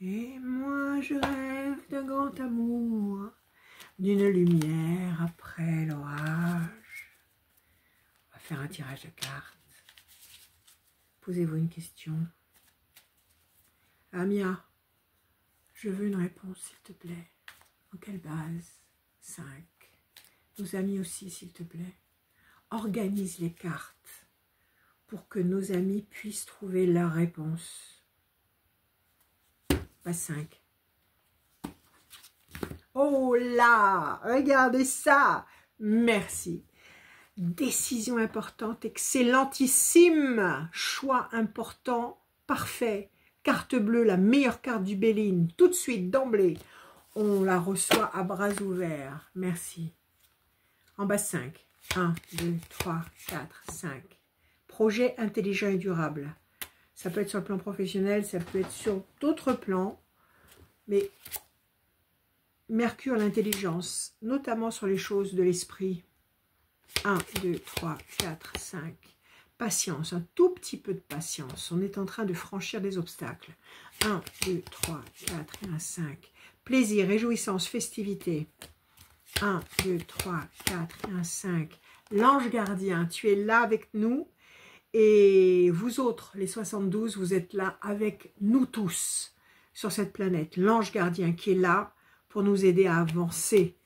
Et moi je rêve d'un grand amour, d'une lumière après l'orage. On va faire un tirage de cartes. Posez-vous une question. Amia, je veux une réponse s'il te plaît. En quelle base? 5. Nos amis aussi s'il te plaît. Organise les cartes pour que nos amis puissent trouver leur réponse. Base 5. Oh là, regardez ça. Merci. Décision importante, excellentissime. Choix important, parfait. Carte bleue, la meilleure carte du Béline. Tout de suite, d'emblée, on la reçoit à bras ouverts. Merci. En bas 5. 1, 2, 3, 4, 5. Projet intelligent et durable. Ça peut être sur le plan professionnel, ça peut être sur d'autres plans. Mais Mercure, l'intelligence, notamment sur les choses de l'esprit. 1, 2, 3, 4, 5. Patience, un tout petit peu de patience. On est en train de franchir des obstacles. 1, 2, 3, 4 et 1, 5. Plaisir, réjouissance, festivité. 1, 2, 3, 4 et 1, 5. L'ange gardien, tu es là avec nous. Et vous autres, les 72, vous êtes là avec nous tous sur cette planète. L'ange gardien qui est là pour nous aider à avancer,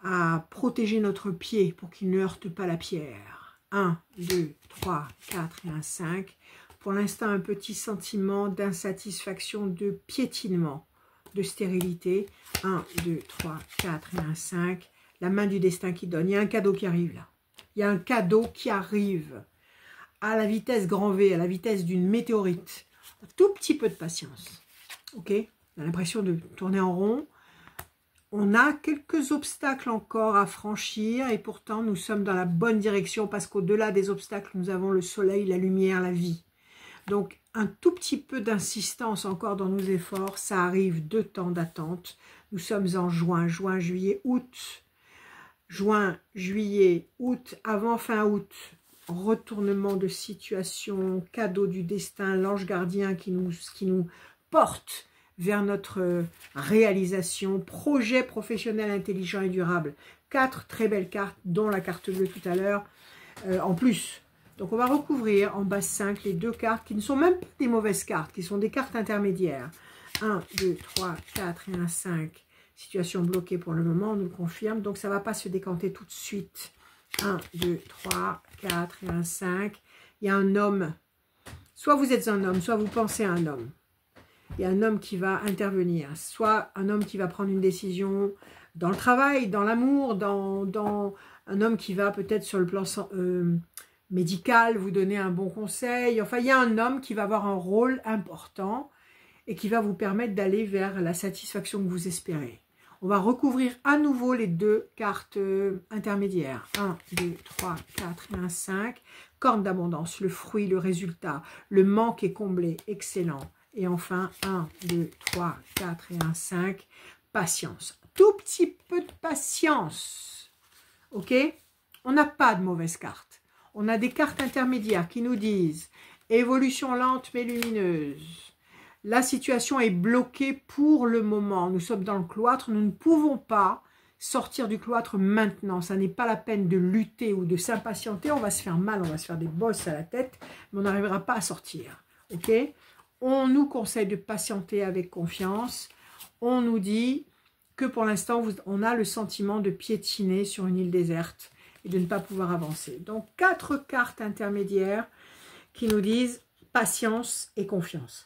à protéger notre pied pour qu'il ne heurte pas la pierre. 1, 2, 3, 4 et 1, 5. Pour l'instant, un petit sentiment d'insatisfaction, de piétinement, de stérilité. 1, 2, 3, 4 et 1, 5. La main du destin qui donne. Il y a un cadeau qui arrive là. Il y a un cadeau qui arrive à la vitesse grand V, à la vitesse d'une météorite. Un tout petit peu de patience. Ok? On a l'impression de tourner en rond. On a quelques obstacles encore à franchir et pourtant nous sommes dans la bonne direction parce qu'au-delà des obstacles, nous avons le soleil, la lumière, la vie. Donc un tout petit peu d'insistance encore dans nos efforts, ça arrive, 2 temps d'attente. Nous sommes en juin, juillet, août. Juin, juillet, août, avant fin août. Retournement de situation, cadeau du destin, l'ange gardien qui nous porte vers notre réalisation, projet professionnel intelligent et durable. 4 très belles cartes, dont la carte bleue tout à l'heure, en plus. Donc on va recouvrir en base 5 les 2 cartes qui ne sont même pas des mauvaises cartes, qui sont des cartes intermédiaires. 1, 2, 3, 4 et 1, 5. Situation bloquée pour le moment, on nous le confirme, donc ça ne va pas se décanter tout de suite. 1, 2, 3, 4 et 1, 5. Il y a un homme. Soit vous êtes un homme, soit vous pensez à un homme. Il y a un homme qui va intervenir. Soit un homme qui va prendre une décision dans le travail, dans l'amour, dans un homme qui va peut-être sur le plan médical vous donner un bon conseil. Enfin, il y a un homme qui va avoir un rôle important et qui va vous permettre d'aller vers la satisfaction que vous espérez. On va recouvrir à nouveau les 2 cartes intermédiaires. 1, 2, 3, 4 et 1, 5. Corne d'abondance, le fruit, le résultat. Le manque est comblé, excellent. Et enfin, 1, 2, 3, 4 et 1, 5. Patience. Tout petit peu de patience. Ok? On n'a pas de mauvaises cartes. On a des cartes intermédiaires qui nous disent évolution lente mais lumineuse. La situation est bloquée pour le moment. Nous sommes dans le cloître. Nous ne pouvons pas sortir du cloître maintenant. Ça n'est pas la peine de lutter ou de s'impatienter. On va se faire mal, on va se faire des bosses à la tête, mais on n'arrivera pas à sortir. Ok? On nous conseille de patienter avec confiance. On nous dit que pour l'instant, on a le sentiment de piétiner sur une île déserte et de ne pas pouvoir avancer. Donc, 4 cartes intermédiaires qui nous disent patience et confiance.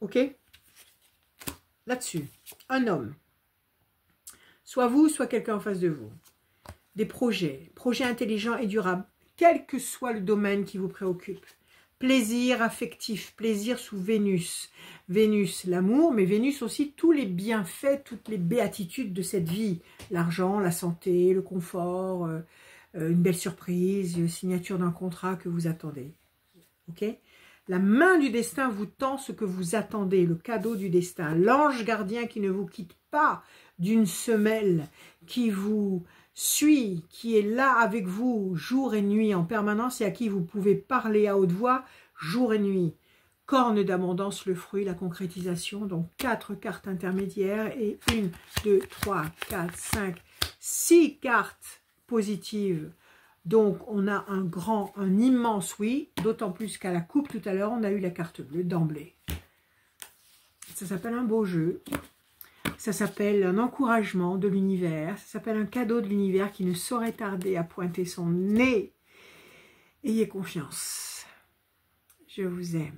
Ok? Là-dessus, un homme, soit vous, soit quelqu'un en face de vous, des projets intelligents et durables, quel que soit le domaine qui vous préoccupe. Plaisir affectif, plaisir sous Vénus. Vénus, l'amour, mais Vénus aussi, tous les bienfaits, toutes les béatitudes de cette vie. L'argent, la santé, le confort, une belle surprise, signature d'un contrat que vous attendez. Ok? La main du destin vous tend ce que vous attendez, le cadeau du destin. L'ange gardien qui ne vous quitte pas d'une semelle, qui vous suit, qui est là avec vous jour et nuit en permanence et à qui vous pouvez parler à haute voix jour et nuit. corne d'abondance, le fruit, la concrétisation. Donc 4 cartes intermédiaires et 1, 2, 3, 4, 5, 6 cartes positives. Donc on a un immense oui, d'autant plus qu'à la coupe tout à l'heure, on a eu la carte bleue d'emblée. Ça s'appelle un beau jeu. Ça s'appelle un encouragement de l'univers. Ça s'appelle un cadeau de l'univers qui ne saurait tarder à pointer son nez. Ayez confiance. Je vous aime.